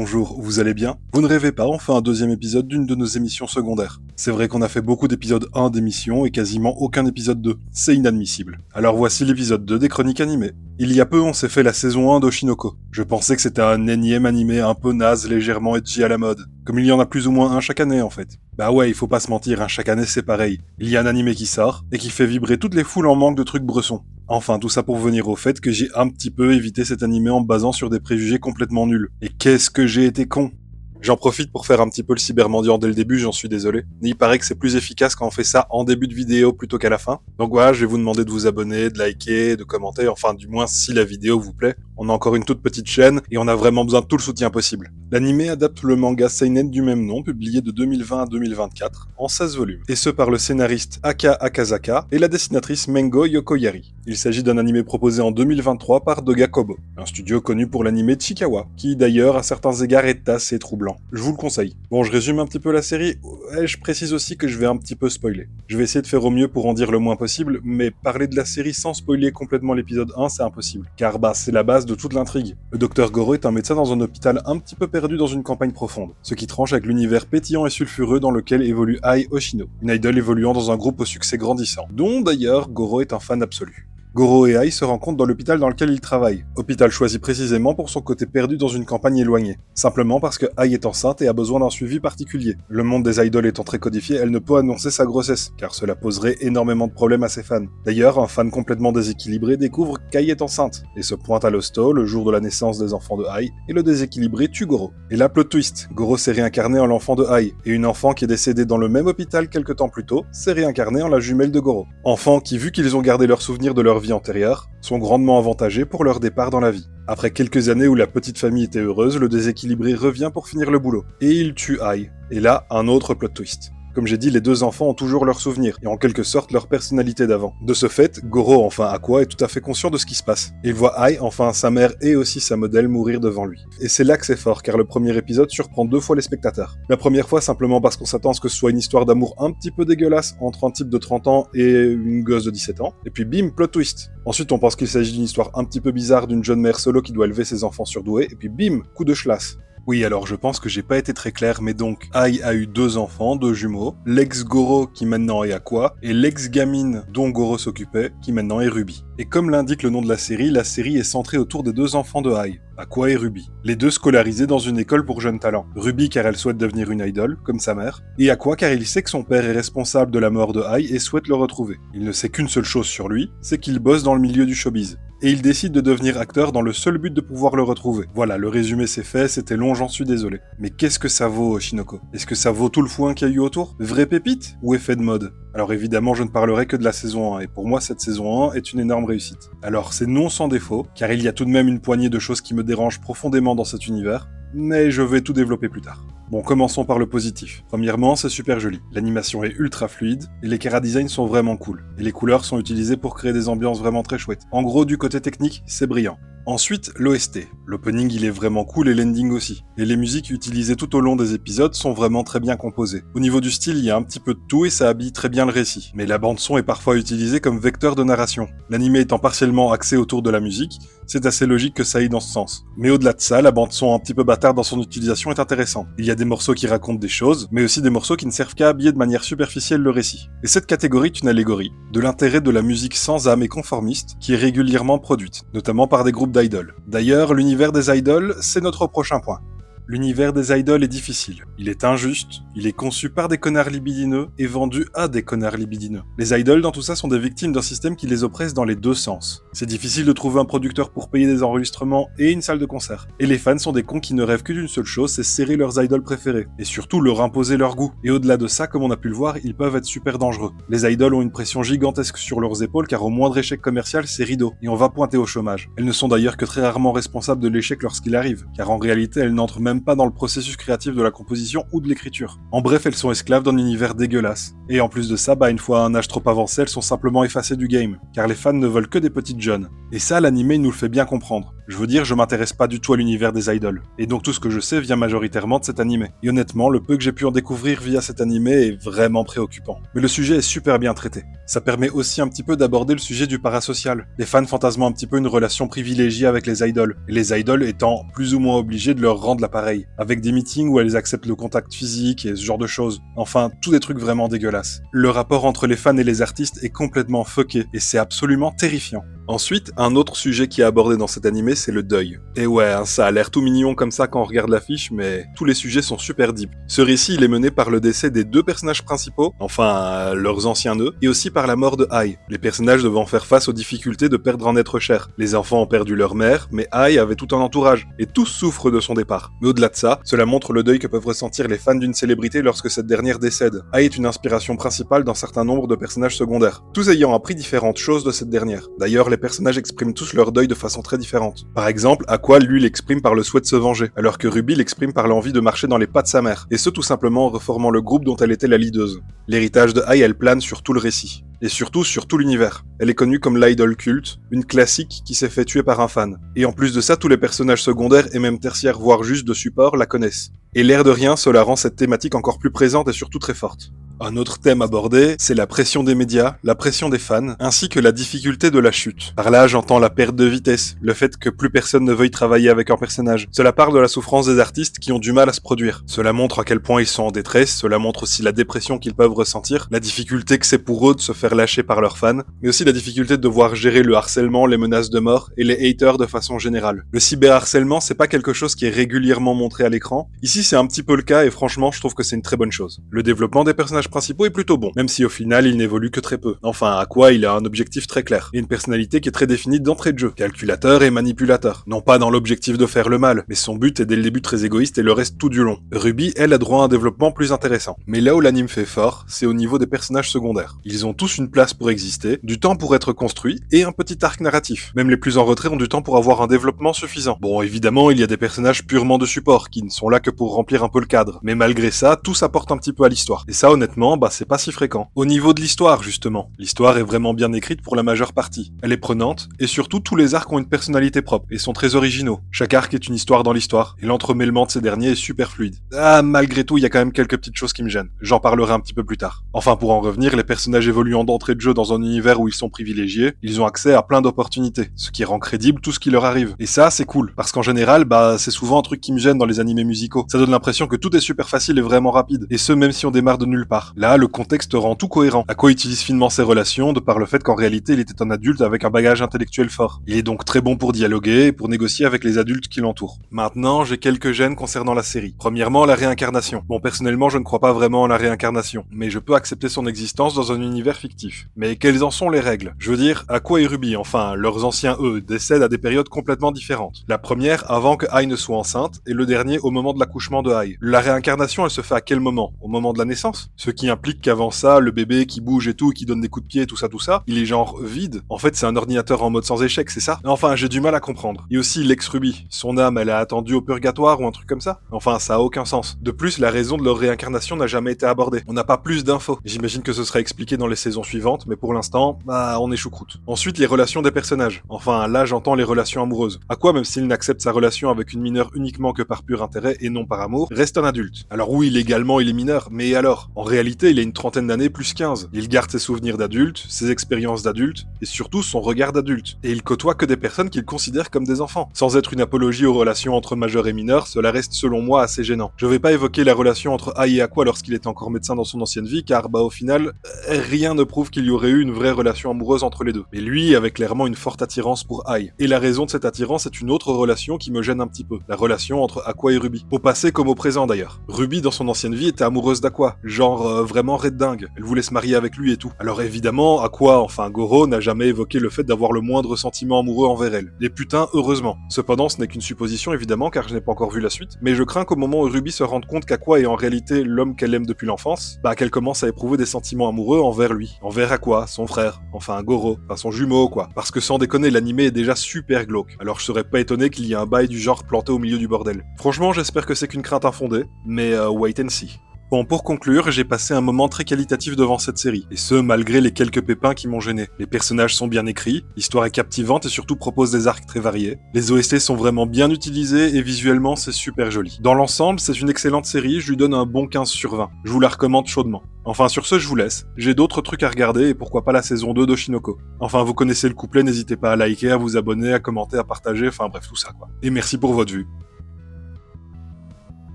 bonjour, vous allez bien? Vous ne rêvez pas, enfin un deuxième épisode d'une de nos émissions secondaires. C'est vrai qu'on a fait beaucoup d'épisodes 1 d'émissions et quasiment aucun épisode 2. C'est inadmissible. Alors voici l'épisode 2 des chroniques animées. Il y a peu, on s'est fait la saison 1 d'Oshinoko. Je pensais que c'était un énième animé un peu naze, légèrement edgy à la mode. Comme il y en a plus ou moins un chaque année en fait. Bah ouais, il faut pas se mentir, chaque année c'est pareil. Il y a un animé qui sort, et qui fait vibrer toutes les foules en manque de trucs bressons. Enfin, tout ça pour venir au fait que j'ai un petit peu évité cet animé en me basant sur des préjugés complètement nuls. Et qu'est-ce que j'ai été con! J'en profite pour faire un petit peu le cybermendiant dès le début, j'en suis désolé. Mais il paraît que c'est plus efficace quand on fait ça en début de vidéo plutôt qu'à la fin. Donc voilà, je vais vous demander de vous abonner, de liker, de commenter, enfin du moins si la vidéo vous plaît. On a encore une toute petite chaîne et on a vraiment besoin de tout le soutien possible. L'anime adapte le manga seinen du même nom, publié de 2020 à 2024, en 16 volumes. Et ce par le scénariste Aka Akazaka et la dessinatrice Mengo Yokoyari. Il s'agit d'un anime proposé en 2023 par Doga Kobo, un studio connu pour l'anime Chikawa, qui d'ailleurs à certains égards est assez troublant. Je vous le conseille. Bon, je résume un petit peu la série, et je précise aussi que je vais un petit peu spoiler. Je vais essayer de faire au mieux pour en dire le moins possible, mais parler de la série sans spoiler complètement l'épisode 1, c'est impossible. Car c'est la base de toute l'intrigue. Le docteur Goro est un médecin dans un hôpital un petit peu perdu dans une campagne profonde, ce qui tranche avec l'univers pétillant et sulfureux dans lequel évolue Ai Oshino, une idole évoluant dans un groupe au succès grandissant, dont d'ailleurs Goro est un fan absolu. Goro et Ai se rencontrent dans l'hôpital dans lequel ils travaillent. Hôpital choisi précisément pour son côté perdu dans une campagne éloignée. Simplement parce que Ai est enceinte et a besoin d'un suivi particulier. Le monde des idoles étant très codifié, elle ne peut annoncer sa grossesse, car cela poserait énormément de problèmes à ses fans. D'ailleurs, un fan complètement déséquilibré découvre qu'Ai est enceinte, et se pointe à l'hosto le jour de la naissance des enfants de Ai, et le déséquilibré tue Goro. Et là, plot twist, Goro s'est réincarné en l'enfant de Ai, et une enfant qui est décédée dans le même hôpital quelques temps plus tôt, s'est réincarnée en la jumelle de Goro. Enfants qui, vu qu'ils ont gardé leurs souvenirs de leur vie antérieure, sont grandement avantagés pour leur départ dans la vie. Après quelques années où la petite famille était heureuse, le déséquilibré revient pour finir le boulot. Et il tue Ai. Et là, un autre plot twist. Comme j'ai dit, les deux enfants ont toujours leurs souvenirs, et en quelque sorte leur personnalité d'avant. De ce fait, Goro, enfin Aqua, est tout à fait conscient de ce qui se passe. Il voit Ai, enfin sa mère et aussi sa modèle mourir devant lui. Et c'est là que c'est fort, car le premier épisode surprend deux fois les spectateurs. La première fois simplement parce qu'on s'attend à ce que ce soit une histoire d'amour un petit peu dégueulasse entre un type de 30 ans et une gosse de 17 ans, et puis bim, plot twist. Ensuite on pense qu'il s'agit d'une histoire un petit peu bizarre d'une jeune mère solo qui doit élever ses enfants surdoués, et puis bim, coup de schlass. Oui, alors je pense que j'ai pas été très clair, mais donc Ai a eu deux enfants, deux jumeaux, l'ex-Goro qui maintenant est Aqua, et l'ex-gamine dont Goro s'occupait, qui maintenant est Ruby. Et comme l'indique le nom de la série est centrée autour des deux enfants de Ai, Aqua et Ruby. Les deux scolarisés dans une école pour jeunes talents. Ruby car elle souhaite devenir une idole, comme sa mère, et Aqua car il sait que son père est responsable de la mort de Ai et souhaite le retrouver. Il ne sait qu'une seule chose sur lui, c'est qu'il bosse dans le milieu du showbiz. Et il décide de devenir acteur dans le seul but de pouvoir le retrouver. Voilà, le résumé c'est fait, c'était long, j'en suis désolé. Mais qu'est-ce que ça vaut, Oshinoko? Est-ce que ça vaut tout le foin qu'il y a eu autour? Vraie pépite? Ou effet de mode? Alors évidemment, je ne parlerai que de la saison 1, et pour moi, cette saison 1 est une énorme réussite. Alors, c'est non sans défaut, car il y a tout de même une poignée de choses qui me dérangent profondément dans cet univers, mais je vais tout développer plus tard. Bon, commençons par le positif. Premièrement, c'est super joli. L'animation est ultra fluide, et les chara-designs sont vraiment cool. Et les couleurs sont utilisées pour créer des ambiances vraiment très chouettes. En gros, du côté technique, c'est brillant. Ensuite, l'OST. L'opening il est vraiment cool et l'ending aussi. Et les musiques utilisées tout au long des épisodes sont vraiment très bien composées. Au niveau du style, il y a un petit peu de tout et ça habille très bien le récit. Mais la bande son est parfois utilisée comme vecteur de narration. L'anime étant partiellement axé autour de la musique, c'est assez logique que ça aille dans ce sens. Mais au-delà de ça, la bande son un petit peu bâtarde dans son utilisation est intéressante. Il y a des morceaux qui racontent des choses, mais aussi des morceaux qui ne servent qu'à habiller de manière superficielle le récit. Et cette catégorie est une allégorie de l'intérêt de la musique sans âme et conformiste qui est régulièrement produite, notamment par des groupes d'idoles. D'ailleurs, l'univers des idoles, c'est notre prochain point. L'univers des idoles est difficile. Il est injuste, il est conçu par des connards libidineux et vendu à des connards libidineux. Les idoles dans tout ça sont des victimes d'un système qui les oppresse dans les deux sens. C'est difficile de trouver un producteur pour payer des enregistrements et une salle de concert. Et les fans sont des cons qui ne rêvent que d'une seule chose, c'est serrer leurs idoles préférées. Et surtout leur imposer leur goût. Et au-delà de ça, comme on a pu le voir, ils peuvent être super dangereux. Les idoles ont une pression gigantesque sur leurs épaules car au moindre échec commercial, c'est rideau. Et on va pointer au chômage. Elles ne sont d'ailleurs que très rarement responsables de l'échec lorsqu'il arrive. Car en réalité, elles n'entrent même pas dans le processus créatif de la composition ou de l'écriture. En bref, elles sont esclaves d'un univers dégueulasse. Et en plus de ça, une fois à un âge trop avancé, elles sont simplement effacées du game, car les fans ne veulent que des petites jeunes. Et ça, l'anime nous le fait bien comprendre. Je veux dire, je m'intéresse pas du tout à l'univers des idols. Et donc tout ce que je sais vient majoritairement de cet animé. Et honnêtement, le peu que j'ai pu en découvrir via cet animé est vraiment préoccupant. Mais le sujet est super bien traité. Ça permet aussi un petit peu d'aborder le sujet du parasocial. Les fans fantasment un petit peu une relation privilégiée avec les idols. Et les idols étant plus ou moins obligés de leur rendre l'appareil. Avec des meetings où elles acceptent le contact physique et ce genre de choses. Enfin, tous des trucs vraiment dégueulasses. Le rapport entre les fans et les artistes est complètement fucké. Et c'est absolument terrifiant. Ensuite, un autre sujet qui est abordé dans cet animé, c'est le deuil. Et ouais, ça a l'air tout mignon comme ça quand on regarde l'affiche, mais tous les sujets sont super deep. Ce récit, il est mené par le décès des deux personnages principaux, enfin, leurs anciens nœuds, et aussi par la mort de Ai, les personnages devant faire face aux difficultés de perdre un être cher. Les enfants ont perdu leur mère, mais Ai avait tout un entourage, et tous souffrent de son départ. Mais au-delà de ça, cela montre le deuil que peuvent ressentir les fans d'une célébrité lorsque cette dernière décède. Ai est une inspiration principale d'un certain nombre de personnages secondaires, tous ayant appris différentes choses de cette dernière. D'ailleurs, les personnages expriment tous leur deuil de façon très différente. Par exemple, Aqua, lui, l'exprime par le souhait de se venger, alors que Ruby l'exprime par l'envie de marcher dans les pas de sa mère, et ce tout simplement en reformant le groupe dont elle était la leaduse. L'héritage de Ai, elle plane sur tout le récit. Et surtout sur tout l'univers. Elle est connue comme l'idol culte, une classique qui s'est fait tuer par un fan. Et en plus de ça, tous les personnages secondaires et même tertiaires, voire juste de support, la connaissent. Et l'air de rien, cela rend cette thématique encore plus présente et surtout très forte. Un autre thème abordé, c'est la pression des médias, la pression des fans, ainsi que la difficulté de la chute. Par là, j'entends la perte de vitesse, le fait que plus personne ne veuille travailler avec un personnage. Cela parle de la souffrance des artistes qui ont du mal à se produire. Cela montre à quel point ils sont en détresse, cela montre aussi la dépression qu'ils peuvent ressentir, la difficulté que c'est pour eux de se faire lâcher par leurs fans, mais aussi la difficulté de devoir gérer le harcèlement, les menaces de mort et les haters de façon générale. Le cyberharcèlement, c'est pas quelque chose qui est régulièrement montré à l'écran. Ici, c'est un petit peu le cas et franchement, je trouve que c'est une très bonne chose. Le développement des personnages principaux est plutôt bon, même si au final il n'évolue que très peu. Enfin, Aqua, il a un objectif très clair, et une personnalité qui est très définie d'entrée de jeu, calculateur et manipulateur. Non pas dans l'objectif de faire le mal, mais son but est dès le début très égoïste et le reste tout du long. Ruby, elle, a droit à un développement plus intéressant. Mais là où l'anime fait fort, c'est au niveau des personnages secondaires. Ils ont tous une place pour exister, du temps pour être construits, et un petit arc narratif. Même les plus en retrait ont du temps pour avoir un développement suffisant. Bon, évidemment, il y a des personnages purement de support, qui ne sont là que pour remplir un peu le cadre. Mais malgré ça, tout s'apporte un petit peu à l'histoire. Et ça, honnêtement, c'est pas si fréquent. Au niveau de l'histoire, justement, l'histoire est vraiment bien écrite pour la majeure partie. Elle est prenante, et surtout tous les arcs ont une personnalité propre, et sont très originaux. Chaque arc est une histoire dans l'histoire, et l'entremêlement de ces derniers est super fluide. Ah, malgré tout, il y a quand même quelques petites choses qui me gênent. J'en parlerai un petit peu plus tard. Enfin, pour en revenir, les personnages évoluant d'entrée de jeu dans un univers où ils sont privilégiés, ils ont accès à plein d'opportunités, ce qui rend crédible tout ce qui leur arrive. Et ça, c'est cool, parce qu'en général, c'est souvent un truc qui me gêne dans les animés musicaux. Ça donne l'impression que tout est super facile et vraiment rapide, et ce même si on démarre de nulle part. Là, le contexte rend tout cohérent. Aqua utilise finement ses relations de par le fait qu'en réalité il était un adulte avec un bagage intellectuel fort. Il est donc très bon pour dialoguer et pour négocier avec les adultes qui l'entourent. Maintenant, j'ai quelques gênes concernant la série. Premièrement, la réincarnation. Bon, personnellement, je ne crois pas vraiment en la réincarnation, mais je peux accepter son existence dans un univers fictif. Mais quelles en sont les règles? Je veux dire, Aqua et Ruby, enfin, leurs anciens eux, décèdent à des périodes complètement différentes. La première avant que Ai ne soit enceinte, et le dernier au moment de l'accouchement de Ai. La réincarnation, elle se fait à quel moment? Au moment de la naissance? Ce qui implique qu'avant ça, le bébé qui bouge et tout, qui donne des coups de pied, tout ça, il est genre vide. En fait, c'est un ordinateur en mode sans échec, c'est ça? Enfin, j'ai du mal à comprendre. Et aussi l'ex-Ruby. Son âme, elle a attendu au purgatoire ou un truc comme ça? Enfin, ça a aucun sens. De plus, la raison de leur réincarnation n'a jamais été abordée. On n'a pas plus d'infos. J'imagine que ce sera expliqué dans les saisons suivantes, mais pour l'instant, on est choucroute. Ensuite, les relations des personnages. Enfin, là, j'entends les relations amoureuses. Aqua, même s'il n'accepte sa relation avec une mineure uniquement que par pur intérêt et non par amour, reste un adulte. Alors oui, légalement, il est mineur, mais alors? En réalité, il a une trentaine d'années plus 15. Il garde ses souvenirs d'adulte, ses expériences d'adulte, et surtout son regard d'adulte. Et il côtoie que des personnes qu'il considère comme des enfants. Sans être une apologie aux relations entre majeurs et mineurs, cela reste selon moi assez gênant. Je vais pas évoquer la relation entre Ai et Aqua lorsqu'il était encore médecin dans son ancienne vie, car au final, rien ne prouve qu'il y aurait eu une vraie relation amoureuse entre les deux. Mais lui avait clairement une forte attirance pour Ai. Et la raison de cette attirance est une autre relation qui me gêne un petit peu. La relation entre Aqua et Ruby. Au passé comme au présent d'ailleurs. Ruby dans son ancienne vie était amoureuse d'Aqua. Genre vraiment raide dingue. Elle voulait se marier avec lui et tout. Alors évidemment, Aqua, enfin Goro, n'a jamais évoqué le fait d'avoir le moindre sentiment amoureux envers elle. Et putain, heureusement. Cependant, ce n'est qu'une supposition évidemment, car je n'ai pas encore vu la suite, mais je crains qu'au moment où Ruby se rende compte qu'Aqua est en réalité l'homme qu'elle aime depuis l'enfance, qu'elle commence à éprouver des sentiments amoureux envers lui. Envers Aqua, son frère, enfin Goro, enfin son jumeau quoi. Parce que sans déconner, l'anime est déjà super glauque. Alors je serais pas étonné qu'il y ait un bail du genre planté au milieu du bordel. Franchement, j'espère que c'est qu'une crainte infondée, mais wait and see. Bon, pour conclure, j'ai passé un moment très qualitatif devant cette série, et ce, malgré les quelques pépins qui m'ont gêné. Les personnages sont bien écrits, l'histoire est captivante et surtout propose des arcs très variés. Les OST sont vraiment bien utilisés et visuellement c'est super joli. Dans l'ensemble, c'est une excellente série, je lui donne un bon 15 sur 20. Je vous la recommande chaudement. Enfin, sur ce, je vous laisse. J'ai d'autres trucs à regarder et pourquoi pas la saison 2 d'Oshinoko. Enfin, vous connaissez le couplet, n'hésitez pas à liker, à vous abonner, à commenter, à partager, enfin bref, tout ça quoi. Et merci pour votre vue.